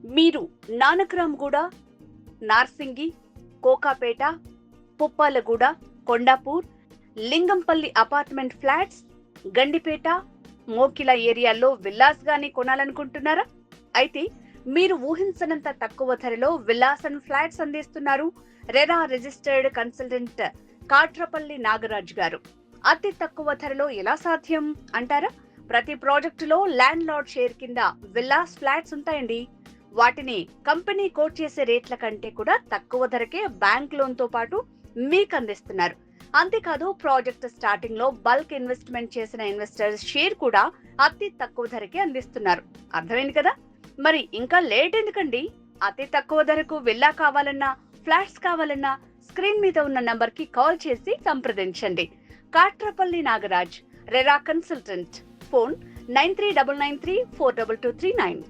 మీరు Nanakramguda, Narsingi, Kokapet, Puppalaguda, Kondapur, Lingampalli apartment flats, Gandipet, Mokila ఏరియాల్లో villas గాని కొనాలనుకుంటున్నారా? అయితే మీరు ఊహించనంత తక్కువ ధరలో విల్లాస్ అండ్ ఫ్లాట్స్ అందిస్తున్నారు RERA registered consultant Katrapalli Nagaraj గారు. అతి తక్కువ ధరలో ఎలా సాధ్యం అంటారా? ప్రతి ప్రాజెక్టులో ల్యాండ్ లార్డ్ షేర్ కింద విల్లాస్ ఫ్లాట్స్ ఉంటాయండి. వాటిని కంపెనీ కోట్ చేసే రేట్ల కంటే కూడా తక్కువ ధరకే బ్యాంక్ లోన్ తో పాటు మీకు అందిస్తున్నారు. అంతేకాదు ప్రాజెక్ట్ స్టార్టింగ్ లో బల్క్ ఇన్వెస్ట్మెంట్ చేసిన ఇన్వెస్టర్స్ షేర్ కూడా అతి తక్కువ ధరకే అందిస్తున్నారు. అర్థమైంది కదా? మరి ఇంకా లేట్ ఎందుకండి? అతి తక్కువ ధరకు విల్లా కావాలన్నా, ఫ్లాట్స్ కావాలన్నా స్క్రీన్ మీద ఉన్న నంబర్ కి కాల్ చేసి సంప్రదించండి. Katrapalli Nagaraj, RERA consultant. Phone 9399342239.